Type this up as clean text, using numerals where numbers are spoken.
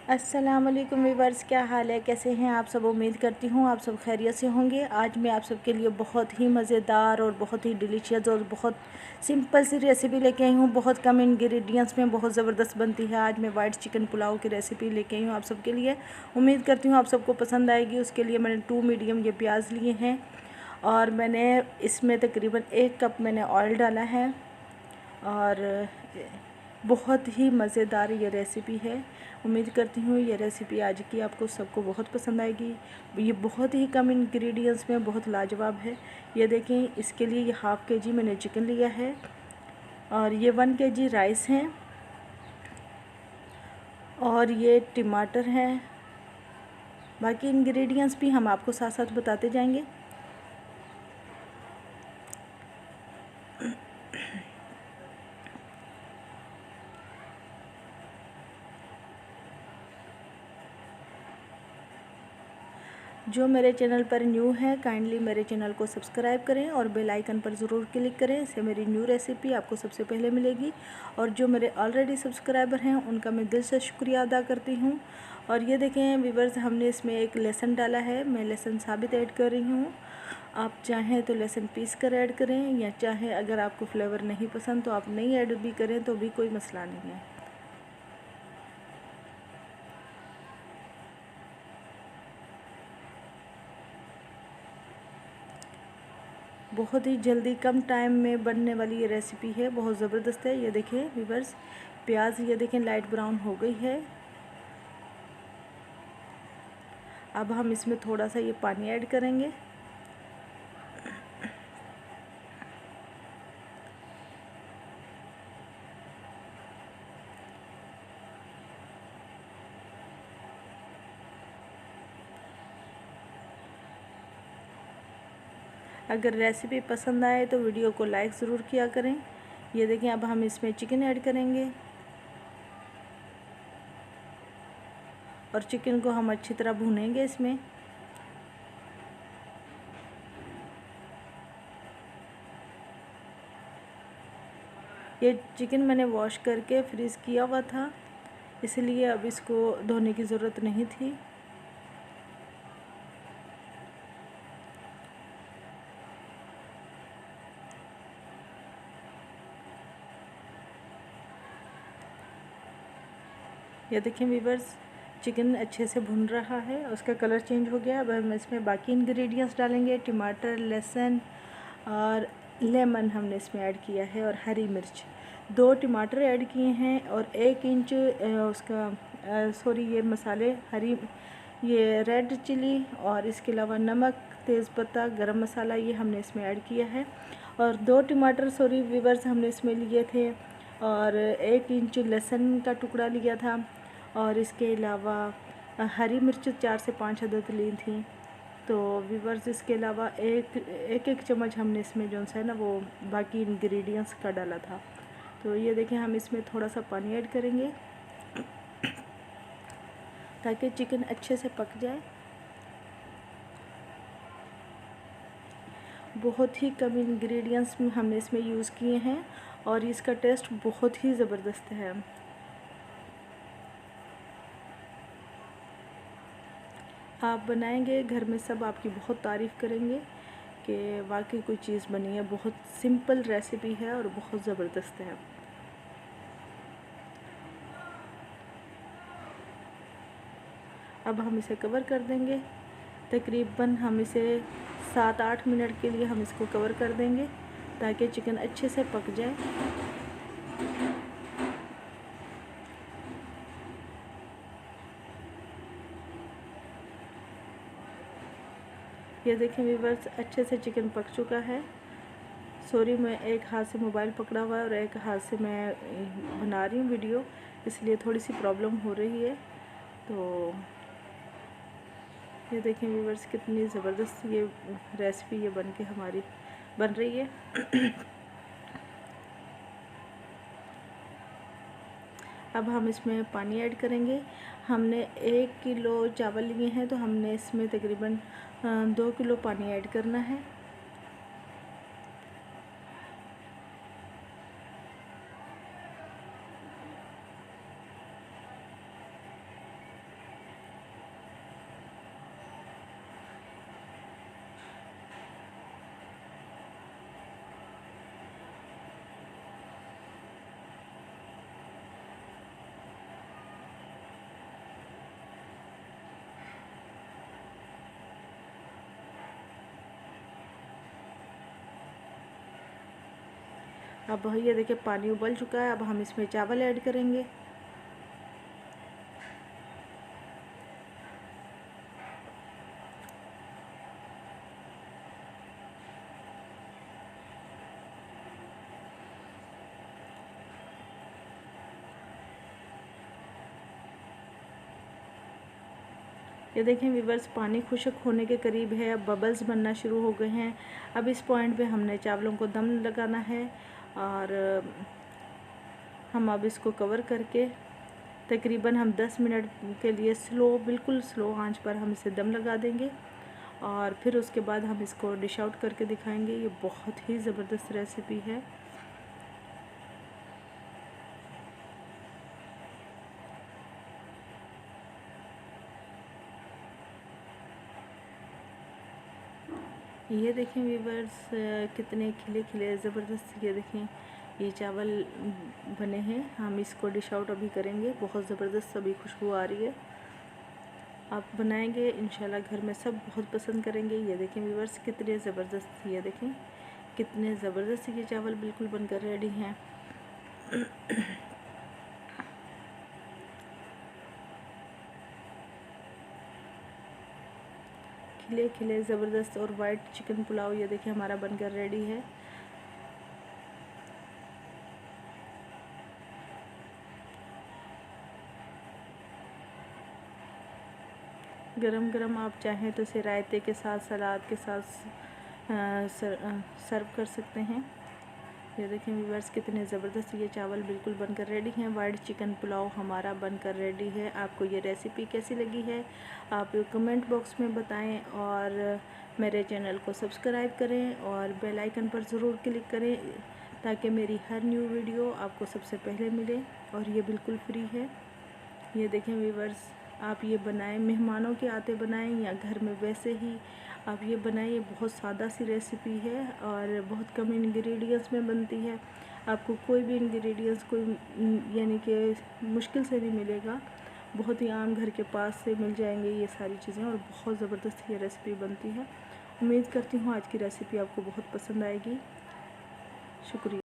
अस्सलाम वालेकुम वीवर्स, क्या हाल है, कैसे हैं आप सब। उम्मीद करती हूँ आप सब खैरियत से होंगे। आज मैं आप सबके लिए बहुत ही मज़ेदार और बहुत ही डिलीशियस और बहुत सिंपल सी रेसिपी लेके आई हूँ। बहुत कम इंग्रेडिएंट्स में बहुत ज़बरदस्त बनती है। आज मैं वाइट चिकन पुलाव की रेसिपी लेके आई हूँ आप सबके लिए। उम्मीद करती हूँ आप सबको पसंद आएगी। उसके लिए मैंने 2 मीडियम ये प्याज लिए हैं और मैंने इसमें तकरीबन 1 कप मैंने ऑयल डाला है और बहुत ही मज़ेदार ये रेसिपी है। उम्मीद करती हूँ ये रेसिपी आज की आपको सबको बहुत पसंद आएगी। ये बहुत ही कम इंग्रेडिएंट्स में बहुत लाजवाब है। ये देखें, इसके लिए ये हाफ़ केजी मैंने चिकन लिया है और ये 1 केजी राइस हैं और ये टमाटर हैं। बाकी इंग्रेडिएंट्स भी हम आपको साथ साथ बताते जाएंगे। जो मेरे चैनल पर न्यू है काइंडली मेरे चैनल को सब्सक्राइब करें और बेल आइकन पर ज़रूर क्लिक करें। इससे मेरी न्यू रेसिपी आपको सबसे पहले मिलेगी। और जो मेरे ऑलरेडी सब्सक्राइबर हैं उनका मैं दिल से शुक्रिया अदा करती हूँ। और ये देखें व्यूअर्स, हमने इसमें एक लहसुन डाला है। मैं लहसुन साबित ऐड कर रही हूँ। आप चाहें तो लहसुन पीस कर ऐड करें या चाहे अगर आपको फ्लेवर नहीं पसंद तो आप नहीं ऐड भी करें तो भी कोई मसला नहीं है। बहुत ही जल्दी कम टाइम में बनने वाली ये रेसिपी है, बहुत ज़बरदस्त है। ये देखें व्यूअर्स, प्याज ये देखें लाइट ब्राउन हो गई है। अब हम इसमें थोड़ा सा ये पानी ऐड करेंगे। अगर रेसिपी पसंद आए तो वीडियो को लाइक ज़रूर किया करें। ये देखें, अब हम इसमें चिकन ऐड करेंगे और चिकन को हम अच्छी तरह भूनेंगे इसमें। ये चिकन मैंने वॉश करके फ्रीज़ किया हुआ था, इसलिए अब इसको धोने की ज़रूरत नहीं थी। ये देखें व्यूअर्स, चिकन अच्छे से भुन रहा है, उसका कलर चेंज हो गया। अब हम इसमें बाकी इंग्रेडिएंट्स डालेंगे। टमाटर, लहसुन और लेमन हमने इसमें ऐड किया है और हरी मिर्च। 2 टमाटर ऐड किए हैं और 1 इंच ये मसाले ये रेड चिली और इसके अलावा नमक, तेज़पत्ता, गरम मसाला ये हमने इसमें ऐड किया है। और 2 टमाटर व्यूअर्स हमने इसमें लिए थे और 1 इंच लहसुन का टुकड़ा लिया था और इसके अलावा हरी मिर्च 4 से 5 अदद ली थी। तो व्यूअर्स, इसके अलावा एक चम्मच हमने इसमें जो है ना वो बाकी इंग्रेडिएंट्स का डाला था। तो ये देखें, हम इसमें थोड़ा सा पानी ऐड करेंगे ताकि चिकन अच्छे से पक जाए। बहुत ही कम इंग्रेडिएंट्स हमने इसमें यूज़ किए हैं और इसका टेस्ट बहुत ही ज़बरदस्त है। आप बनाएंगे घर में सब आपकी बहुत तारीफ़ करेंगे कि वाकई कोई चीज़ बनी है। बहुत सिंपल रेसिपी है और बहुत ज़बरदस्त है। अब हम इसे कवर कर देंगे। तकरीबन हम इसे 7-8 मिनट के लिए हम इसको कवर कर देंगे ताकि चिकन अच्छे से पक जाए। ये देखें व्यूअर्स, अच्छे से चिकन पक चुका है। मैं एक हाथ से मोबाइल पकड़ा हुआ है और एक हाथ से मैं बना रही हूँ वीडियो, इसलिए थोड़ी सी प्रॉब्लम हो रही है। तो ये देखें व्यूअर्स, कितनी ज़बरदस्त ये रेसिपी ये बन के हमारी बन रही है। अब हम इसमें पानी ऐड करेंगे। हमने 1 किलो चावल लिए हैं तो हमने इसमें तकरीबन 2 किलो पानी ऐड करना है। अब ये देखिए पानी उबल चुका है। अब हम इसमें चावल ऐड करेंगे। ये देखें व्यूअर्स, पानी खुश्क होने के करीब है। अब बबल्स बनना शुरू हो गए हैं। अब इस पॉइंट पे हमने चावलों को दम लगाना है और हम अब इसको कवर करके तकरीबन हम 10 मिनट के लिए बिल्कुल स्लो आंच पर हम इसे दम लगा देंगे और फिर उसके बाद हम इसको डिश आउट करके दिखाएंगे। ये बहुत ही ज़बरदस्त रेसिपी है। ये देखें व्यूअर्स, कितने खिले खिले ज़बरदस्त, ये देखें ये चावल बने हैं। हम इसको डिश आउट अभी करेंगे। बहुत ज़बरदस्त अभी खुशबू आ रही है। आप बनाएंगे इंशाल्लाह, घर में सब बहुत पसंद करेंगे। ये देखें व्यूअर्स, कितने ज़बरदस्त, ये देखें कितने ज़बरदस्त ये चावल बिल्कुल बनकर रेडी हैं। खिले खिले ज़बरदस्त और वाइट चिकन पुलाव ये देखिए हमारा बनकर रेडी है। गरम गरम आप चाहें तो इसे रायते के साथ, सलाद के साथ सर्व कर सकते हैं। ये देखें व्यूअर्स, कितने ज़बरदस्त ये चावल बिल्कुल बनकर रेडी हैं। वाइट चिकन पुलाव हमारा बनकर रेडी है। आपको ये रेसिपी कैसी लगी है आप कमेंट बॉक्स में बताएं और मेरे चैनल को सब्सक्राइब करें और बेल आइकन पर ज़रूर क्लिक करें ताकि मेरी हर न्यू वीडियो आपको सबसे पहले मिले और ये बिल्कुल फ्री है। ये देखें व्यूअर्स, आप ये बनाएं, मेहमानों के आते बनाएं या घर में वैसे ही आप ये बनाएं। ये बहुत सादा सी रेसिपी है और बहुत कम इंग्रेडिएंट्स में बनती है। आपको कोई भी इंग्रेडिएंट्स कोई यानी कि मुश्किल से नहीं मिलेगा। बहुत ही आम घर के पास से मिल जाएंगे ये सारी चीज़ें और बहुत ज़बरदस्त ये रेसिपी बनती है। उम्मीद करती हूँ आज की रेसिपी आपको बहुत पसंद आएगी। शुक्रिया।